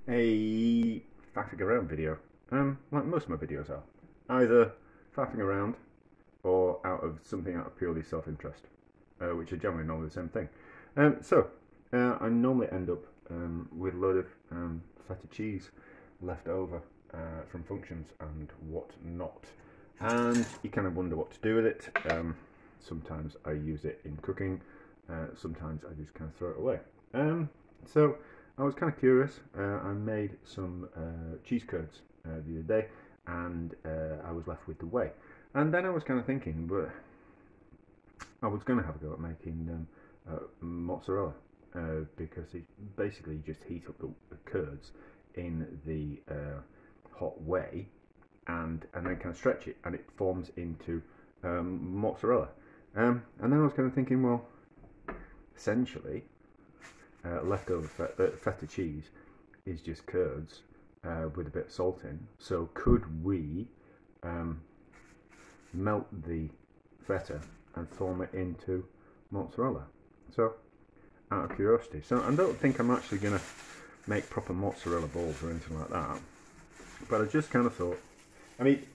a faffing around video. Like most of my videos are. Either faffing around or something out of purely self-interest, which are generally normally the same thing. I normally end up with a load of feta cheese left over from functions and what not. And you kind of wonder what to do with it. Sometimes I use it in cooking, sometimes I just kind of throw it away. So I was kind of curious. I made some cheese curds the other day, and I was left with the whey. And then I was kind of thinking, but I was going to have a go at making mozzarella, because it basically just heat up the curds in the hot whey, and then kind of stretch it, and it forms into mozzarella. And then I was kind of thinking, well, essentially, leftover feta cheese is just curds with a bit of salt in. So could we melt the feta and form it into mozzarella? So, out of curiosity. So I don't think I'm actually going to make proper mozzarella balls or anything like that. But I just kind of thought, I mean,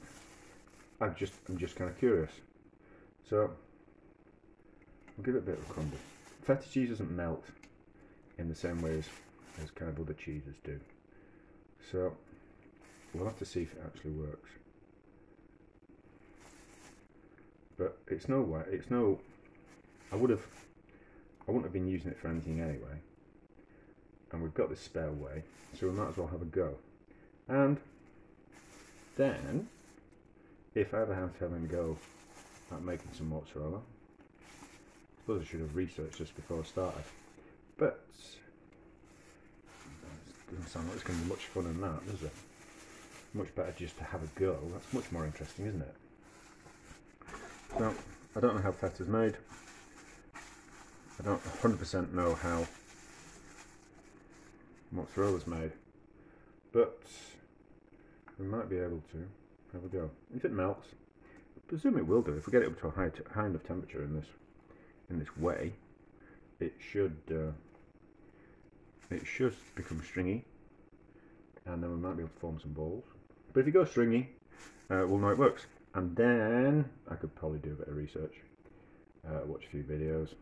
I'm just kind of curious. So I'll give it a bit of a crumble. Feta cheese doesn't melt in the same way as kind of other cheeses do. So we'll have to see if it actually works. But it's no way, I wouldn't have been using it for anything anyway. And we've got this spare whey, so we might as well have a go. And then, if I ever have to have a go at making some mozzarella, I suppose I should have researched this before I started. But it doesn't sound like it's going to be much fun in that, does it? Much better just to have a go. That's much more interesting, isn't it? So, I don't know how feta's made. I don't 100% know how mozzarella's made. But we might be able to have a go. If it melts, I presume it will do. If we get it up to a high enough temperature in this whey, it should become stringy, and then we might be able to form some balls. But if it goes stringy, we'll know it works. And then I could probably do a bit of research, watch a few videos,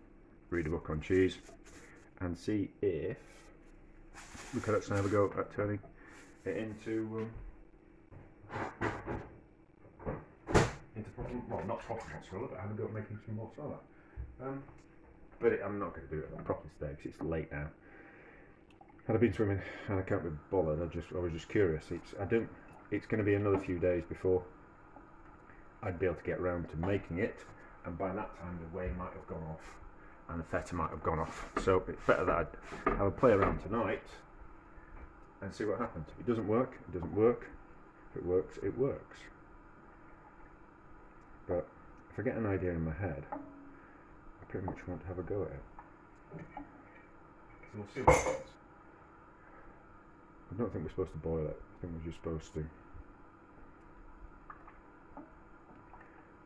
read a book on cheese, and see if we could actually have a go at turning it into proper, well, not proper mozzarella, but have a go at making some mozzarella. But I'm not going to do it properly today because it's late now. Had I been swimming and I can't be bothered, I was just curious. It's going to be another few days before I'd be able to get around to making it, and by that time the whey might have gone off and the feta might have gone off. So it's better that I have a play around tonight and see what happens. If it doesn't work, it doesn't work. If it works, it works. But if I get an idea in my head, I pretty much want to have a go at it. So we'll see what happens. I don't think we're supposed to boil it. I think we're just supposed to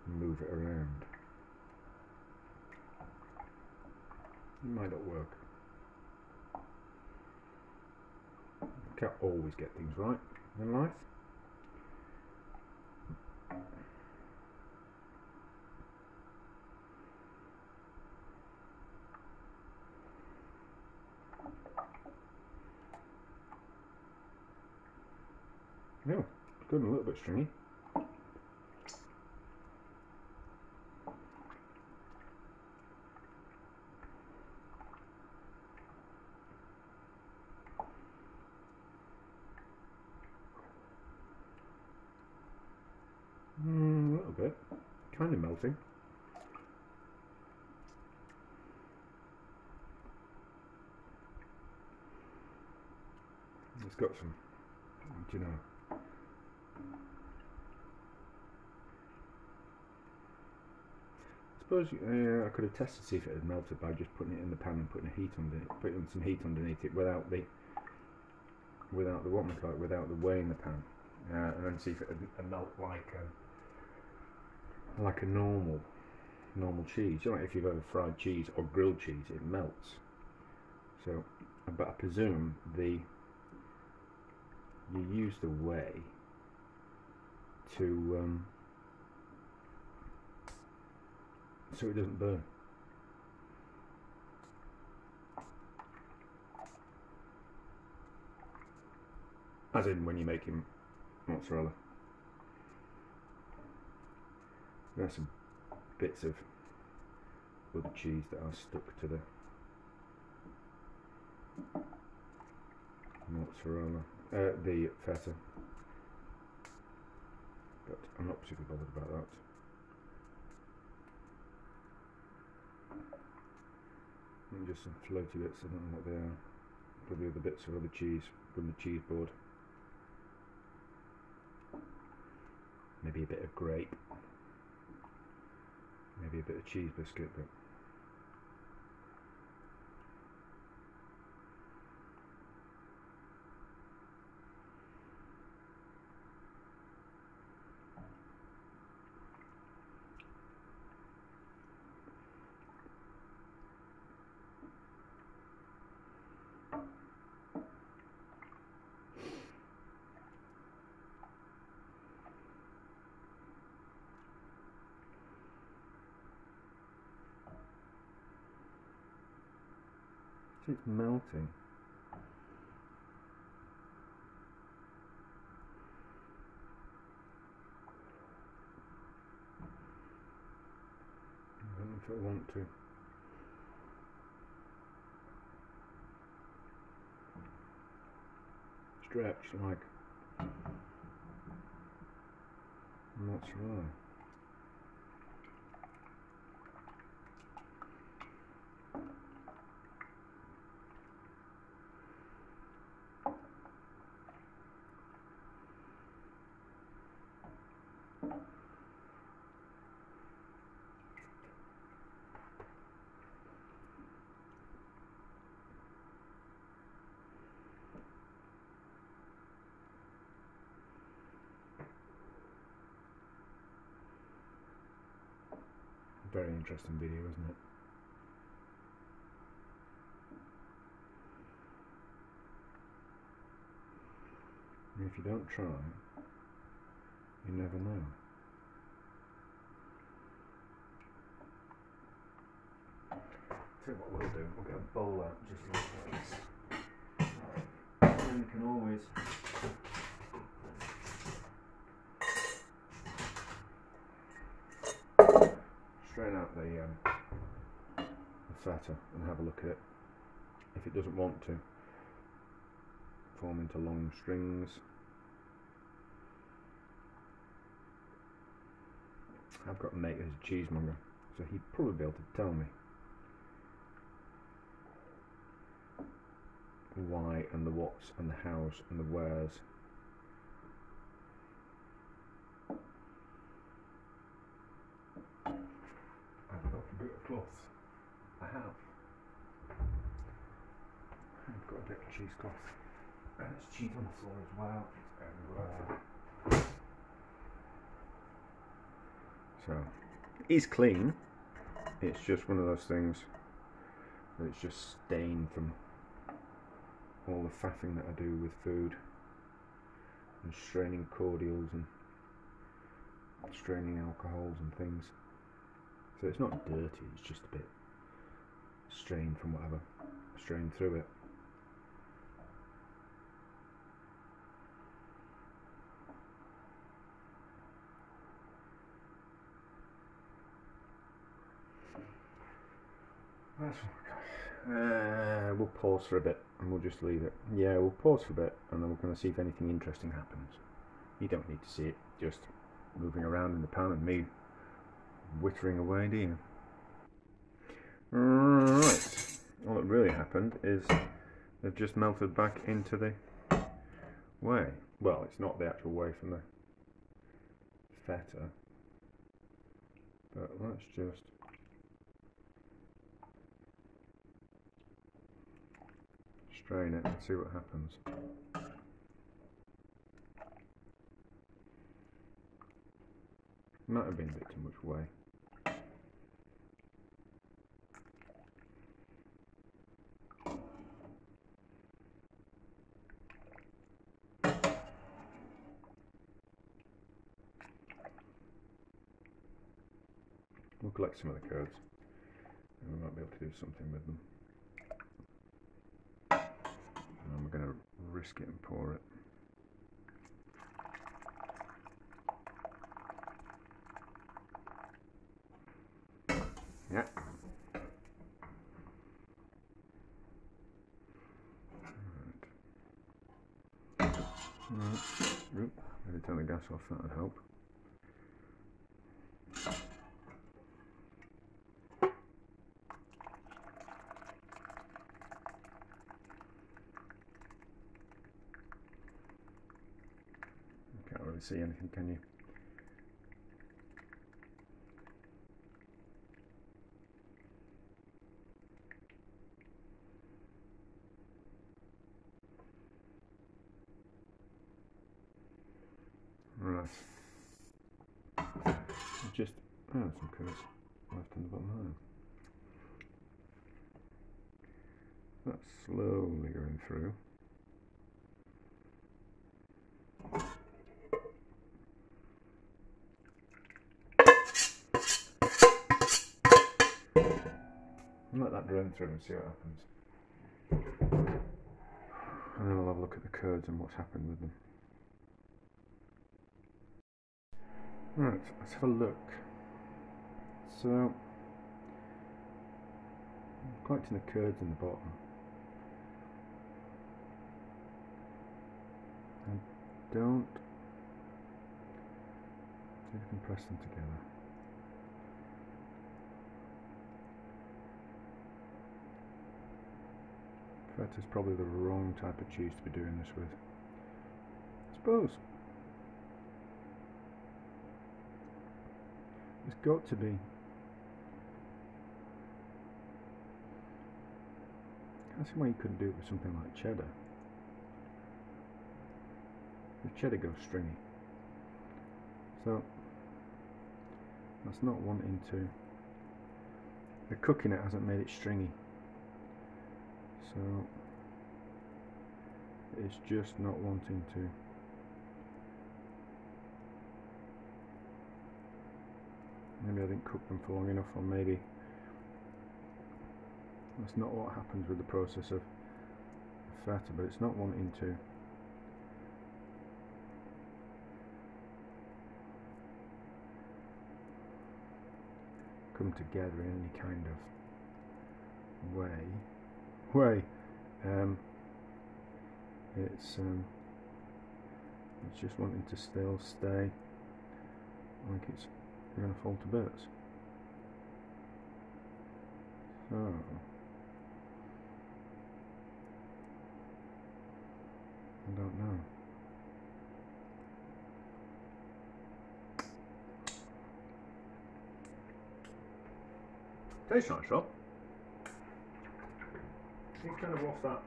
move it around. It might not work. You can't always get things right in life. Yeah, it's good and a little bit stringy. A little bit, kind of melting. It's got some, do you know, I suppose I could have tested to see if it had melted by just putting it in the pan and putting some heat underneath it without the without the whey in the pan, and then see if it would melt like a normal cheese. You know, if you've ever fried cheese or grilled cheese, it melts. So, but I presume the you use the whey to so it doesn't burn. As in when you're making mozzarella. There's some bits of other cheese that are stuck to the mozzarella, the feta, but I'm not particularly bothered about that. And just some floaty bits, I don't know what they are. Probably the bits of other cheese from the cheese board. Maybe a bit of grape. Maybe a bit of cheese biscuit, but it's melting. I don't know if I want to. Stretch like mozzarella. Very interesting video, isn't it? And if you don't try, you never know. Tell you what we'll do, we'll get a bowl out just like this. And you can always strain out the feta and have a look at it. If it doesn't want to form into long strings, I've got a mate who's a cheesemonger, so he'd probably be able to tell me why and the whats and the hows and the wheres. I've got a bit of cloth. I have. I've got a bit of cheesecloth. And there's cheese on the floor as well. It's everywhere. So, it is clean. It's just one of those things that it's just stained from all the faffing that I do with food and straining cordials and straining alcohols and things. So it's not dirty, it's just a bit strained from whatever strained through it. That's we'll pause for a bit and we'll just leave it. Yeah, we'll pause for a bit and then we're going to see if anything interesting happens. You don't need to see it just moving around in the pan and me wittering away, do you? Right, all that really happened is they've just melted back into the whey. Well, it's not the actual whey from the feta, but let's just strain it and see what happens. Might have been a bit too much whey. collect some of the curds and we might be able to do something with them. And we're going to risk it and pour it. Yeah. Right. Maybe turn the gas off, that would help. Can't really see anything, can you? Right. Just some curds left on the bottom there. That's slowly going through. Let that drain through and see what happens. And then we'll have a look at the curds and what's happened with them. Right, let's have a look. So, I'm collecting the curds in the bottom. And don't see if you can press them together. Feta's probably the wrong type of cheese to be doing this with, I suppose. It's got to be. I can't see why you couldn't do it with something like cheddar. The cheddar goes stringy. So that's not wanting to. The cooking it hasn't made it stringy. So it's just not wanting to. Maybe I didn't cook them for long enough, or maybe that's not what happens with the process of feta, but it's not wanting to. Come together in any kind of way. It's just wanting to still stay like it's going to fall to bits. So I don't know. Tastes nice, though. You kind of lost that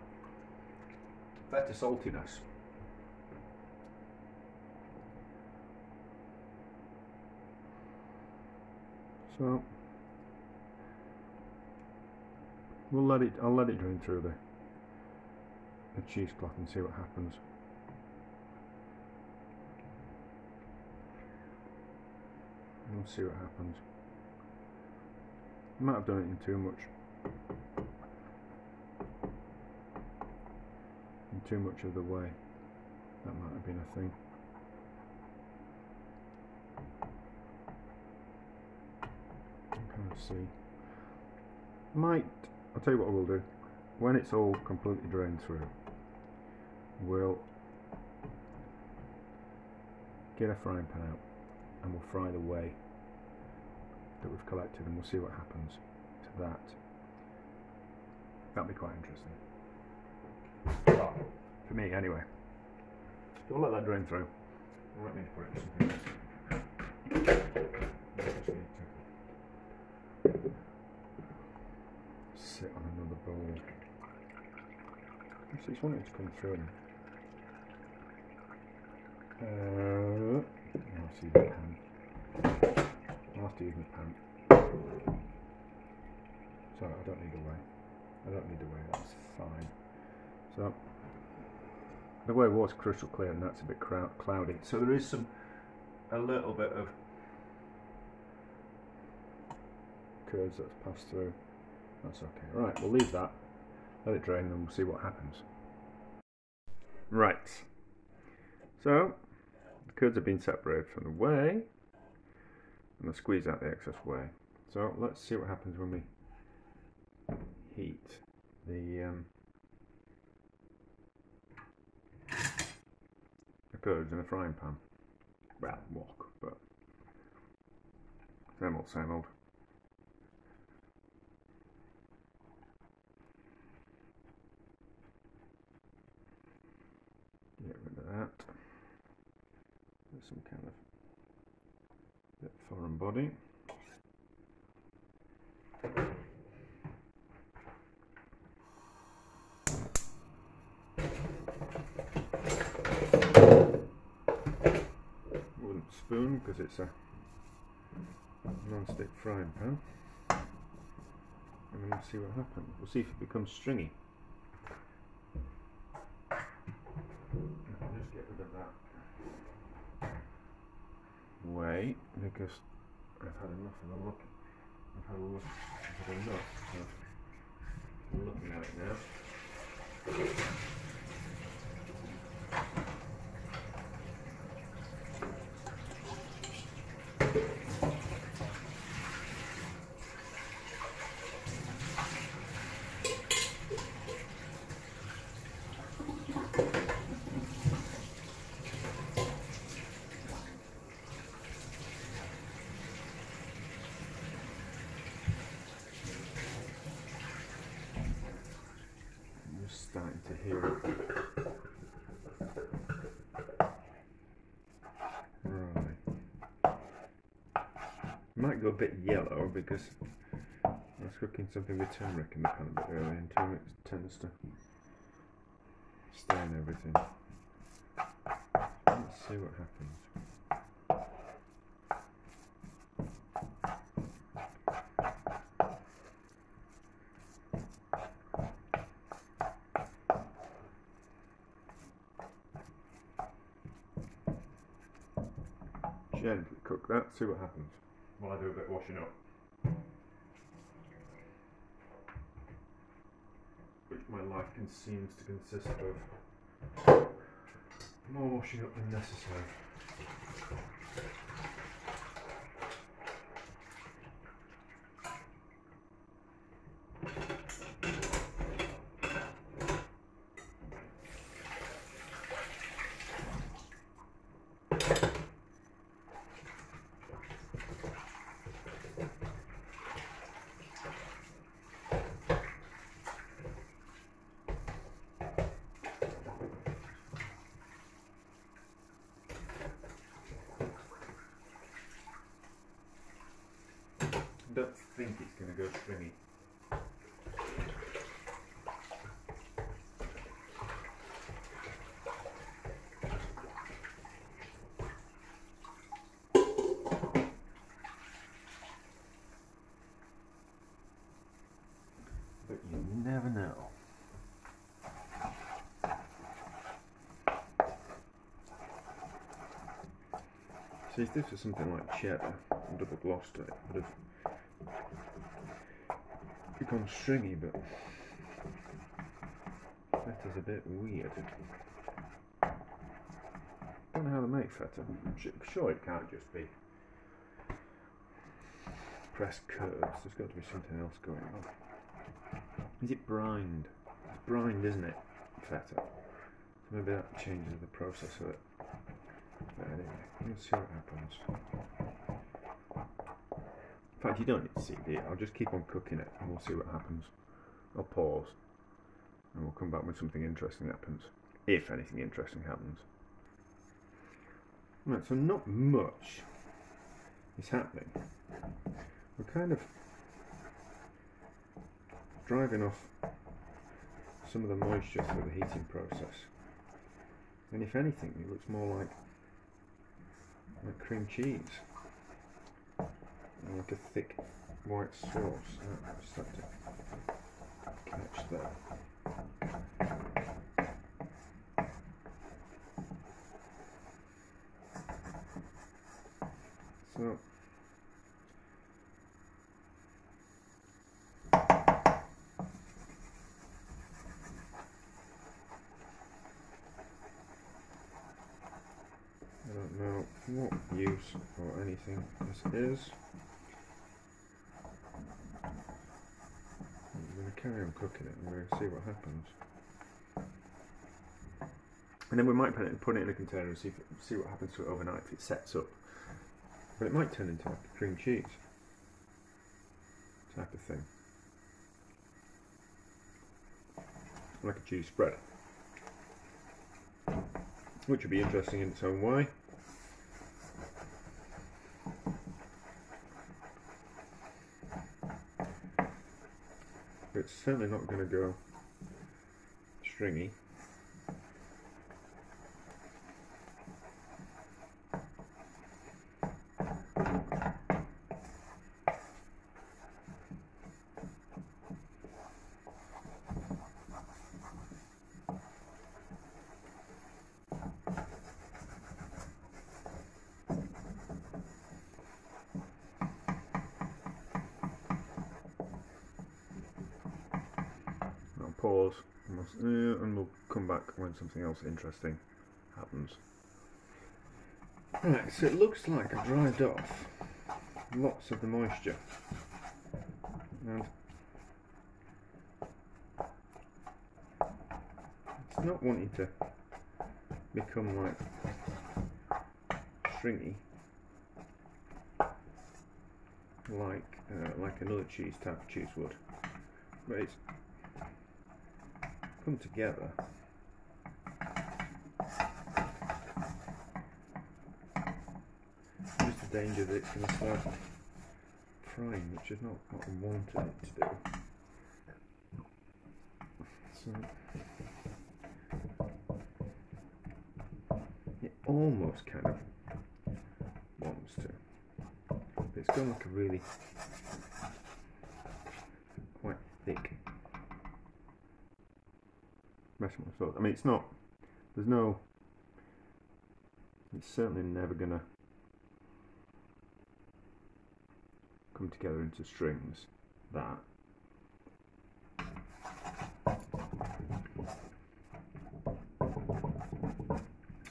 feta saltiness. So I'll let it drain through the cheesecloth and see what happens. We'll see what happens. I might have done it in too much of the way. That might have been a thing. I'm kind of see. I'll tell you what I will do. When it's all completely drained through, we'll get a frying pan out and we'll fry the whey that we've collected, and we'll see what happens to that. That'll be quite interesting. Well, for me anyway. So we'll let that drain through. Let me put it in something else. Sit on another bowl. Actually, it's wanting to come through. I'll have to use my pan. I'll have to use my pan. Sorry, I don't need the whey. That's fine. So the whey was crystal clear, and that's a bit cloudy. So there is a little bit of curds that's passed through. That's okay. Right, we'll leave that, let it drain, and then we'll see what happens. Right, so the curds have been separated from the whey, and I'll squeeze out the excess whey. So let's see what happens when we heat the curds in a frying pan. Well, wok, but same old, same old. Get rid of that. There's some kind of bit foreign body. Wooden spoon because it's a non-stick frying pan. And then we'll see what happens. We'll see if it becomes stringy. I'll just get rid of that whey because I've had enough of the look. I've had a look. I've had enough. So I'm looking at it now. Starting to hear it. Right. Might go a bit yellow because I was cooking something with turmeric in the pan a bit earlier, and turmeric tends to stain everything. Let's see what happens. Gently cook that, see what happens while I do a bit of washing up, which my life seems to consist of more washing up than necessary. I don't think it's going to go stringy. But you never know. See, if this was something like cheddar and double Gloucester, it would have become stringy, but feta's a bit weird. I don't know how to make feta. I'm sure it can't just be pressed curds. There's got to be something else going on. Is it brined? It's brined, isn't it? Feta. So maybe that changes the process of it. But anyway, let's see what happens. In fact, you don't need to see it. I'll just keep on cooking it and we'll see what happens. I'll pause and we'll come back with something interesting that happens. If anything interesting happens. Right, so not much is happening. We're kind of driving off some of the moisture through the heating process. And if anything, it looks more like cream cheese. Like a thick white sauce. I just have to catch that. So don't know what use or anything this is. I'm going to carry on cooking it and we're going to see what happens. And then we might put it in a container and see what happens to it overnight if it sets up. But it might turn into like a cream cheese type of thing. Like a cheese spread. Which would be interesting in its own way. But it's certainly not going to go stringy. Pause and we'll come back when something else interesting happens. Right, so it looks like I've dried off lots of the moisture, and it's not wanting to become like stringy like another cheese type of cheese would, but it's come together. There's the danger that it's going to start frying, which is not what I wanted it to do. So it almost kind of wants to, but it's gone like a really quite thick bechamel sauce. I mean, it's not, there's no, it's certainly never gonna come together into strings, that. I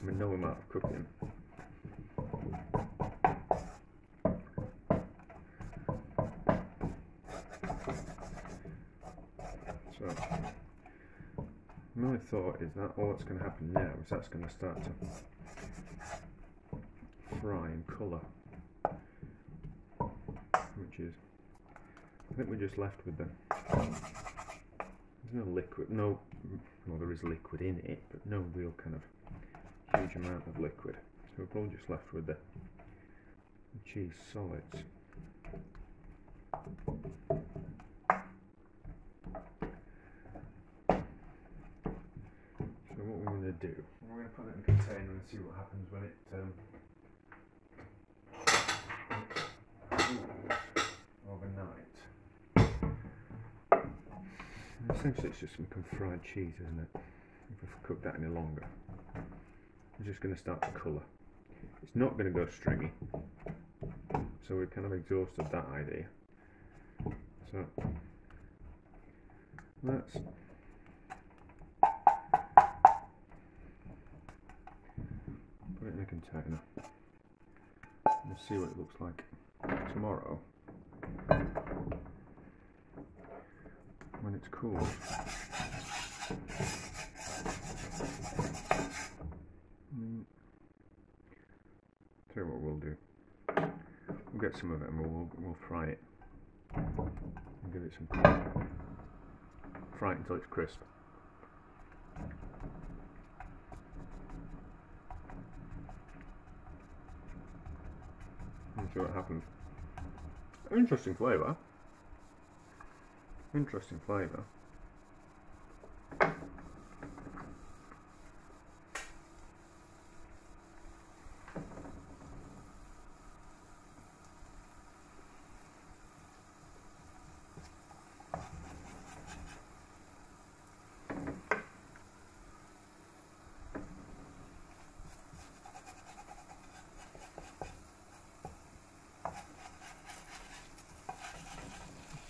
mean, no amount of cooking. So my thought is that all that's going to happen now is that's going to start to fry and colour, which is, I think we're just left with the, there's no liquid, no, well there is liquid in it, but no real kind of huge amount of liquid, so we're probably just left with the cheese solids. What we're going to do, we're going to put it in a container and see what happens when it overnight. And essentially it's just some fried cheese, isn't it? If we cook that any longer, it's just going to start to colour. It's not going to go stringy, so we've kind of exhausted that idea. So let's put it in a container and see what it looks like tomorrow when it's cooled. Tell you what we'll do. We'll get some of it and we'll fry it. We'll give it some time. Fry it until it's crisp. And see what happens. Interesting flavour. Interesting flavour.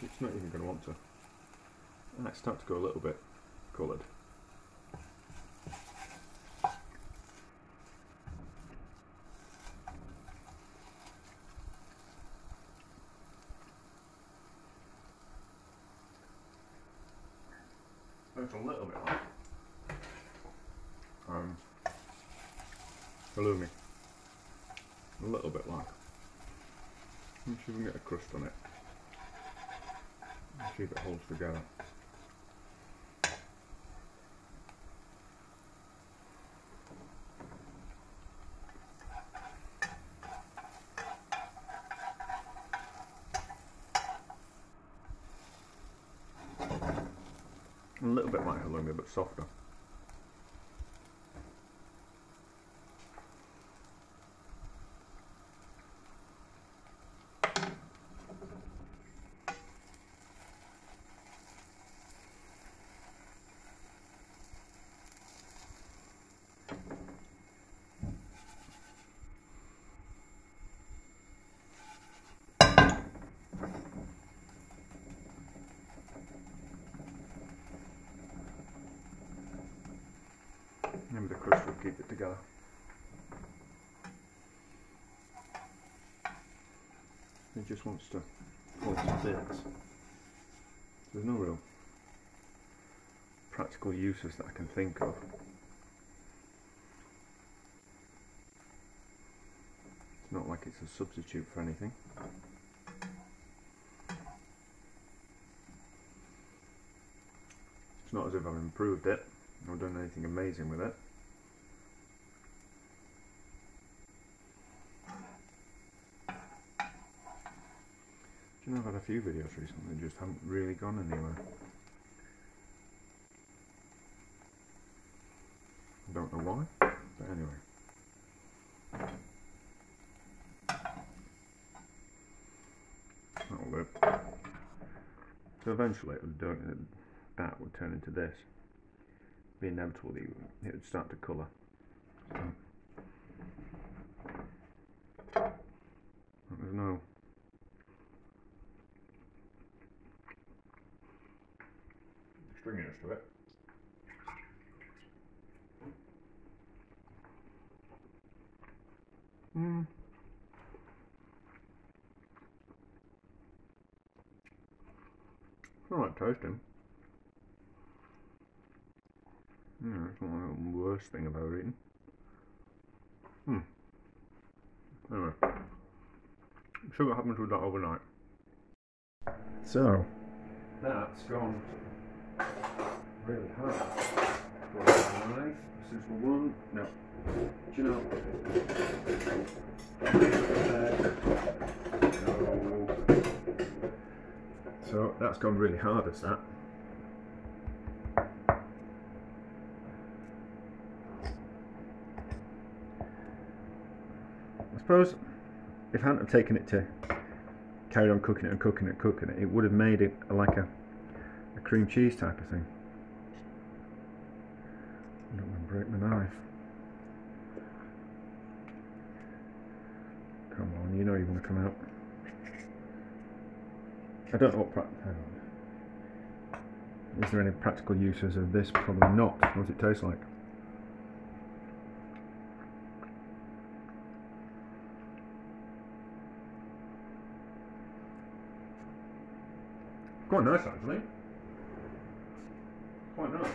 It's not even going to want to. It starts to go a little bit coloured. It's a little bit like halloumi. A little bit like. Let's see if we can get a crust on it. Let's see if it holds together. A little bit like halloumi, but softer. Maybe the crust will keep it together. It just wants to fall to bits. There's no real practical uses that I can think of. It's not like it's a substitute for anything. It's not as if I've improved it or done anything amazing with it. You know, I've had a few videos recently that just haven't really gone anywhere. I don't know why, but anyway. That'll do. So eventually that would turn into this. It'd be inevitable that it would start to colour. So, there's no stringiness to it. It's not like toasting. It's not the worst thing I've ever eaten. Anyway, see what happens with that overnight. So, that's gone really hard. This is the one. No. Do you know? No. So that's gone really hard as that. I suppose if I hadn't have taken it to carry on cooking it and cooking it, it would have made it like a cream cheese type of thing. I don't want to break my knife. Come on, you know you want to come out. I don't know what is there any practical uses of this? Probably not. What does it taste like? Quite nice actually. Quite nice.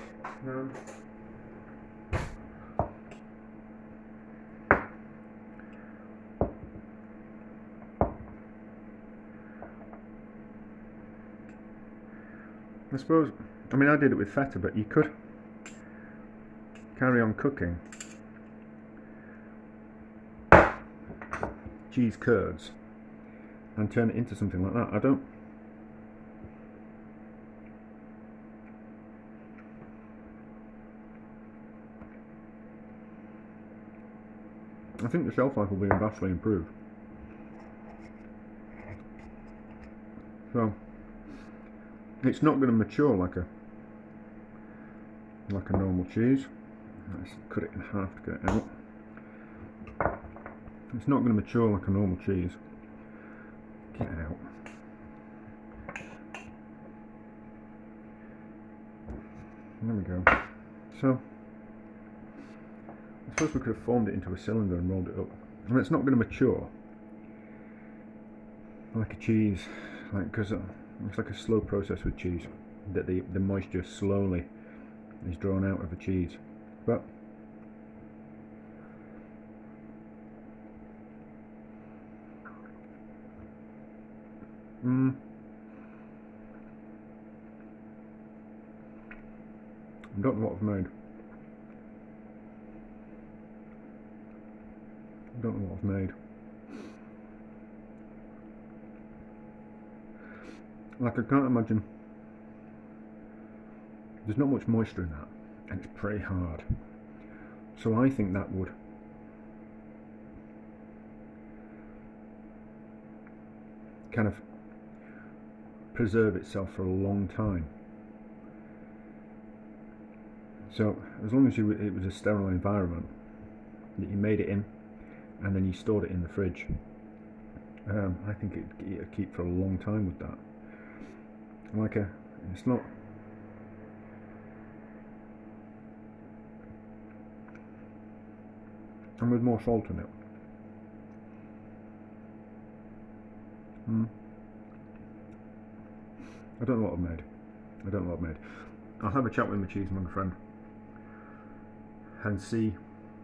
I suppose, I mean I did it with feta, but you could carry on cooking cheese curds and turn it into something like that. I think the shelf life will be vastly improved. So it's not going to mature like a normal cheese. Let's cut it in half to get it out. It's not going to mature like a normal cheese. Get it out. There we go. So I suppose we could have formed it into a cylinder and rolled it up. I mean, it's not going to mature like a cheese, because it's like a slow process with cheese, that the moisture slowly is drawn out of the cheese. But I don't know what I've made. I don't know what I've made. Like, I can't imagine. There's not much moisture in that, and it's pretty hard. So I think that would kind of preserve itself for a long time. So as long as it was a sterile environment that you made it in, and then you stored it in the fridge, I think it'd keep for a long time with that. It's not. And with more salt in it. I don't know what I've made. I don't know what I've made. I'll have a chat with my cheesemonger friend and see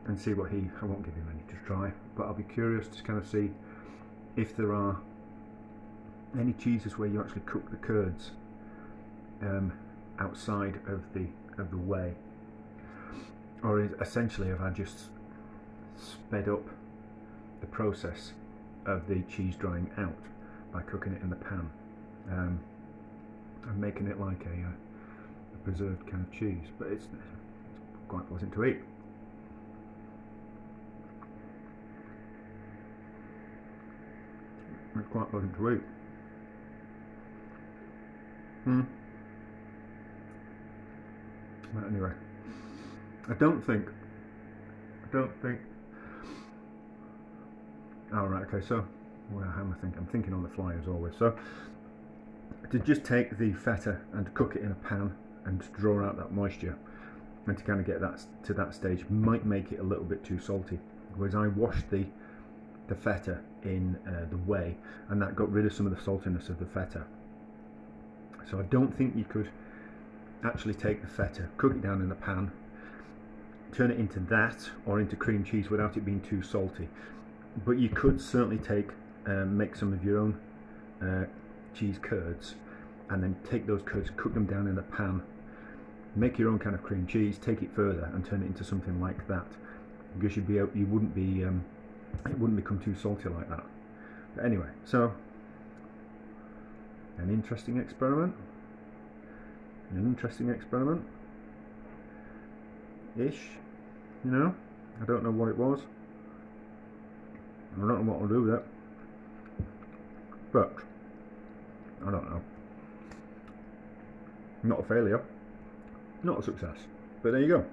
what I won't give him any to try, but I'll be curious to kind of see if there are any cheeses where you actually cook the curds outside of the whey, or essentially have I just sped up the process of the cheese drying out by cooking it in the pan and making it like a preserved kind of cheese. But it's quite pleasant to eat. It's quite pleasant to eat. But anyway, I don't think. Oh, right, okay. So, how am I thinking? I'm thinking on the fly as always. So, to just take the feta and cook it in a pan and draw out that moisture, and to kind of get that to that stage, might make it a little bit too salty. Whereas I washed the feta in the whey, and that got rid of some of the saltiness of the feta. So I don't think you could actually take the feta, cook it down in a pan, turn it into that or into cream cheese without it being too salty. But you could certainly make some of your own cheese curds, and then take those curds, cook them down in a pan, make your own kind of cream cheese, take it further and turn it into something like that, because it wouldn't become too salty like that. But anyway, so an interesting experiment ish, you know. I don't know what it was, I don't know what I'll do with it, but I don't know. Not a failure, not a success, but there you go.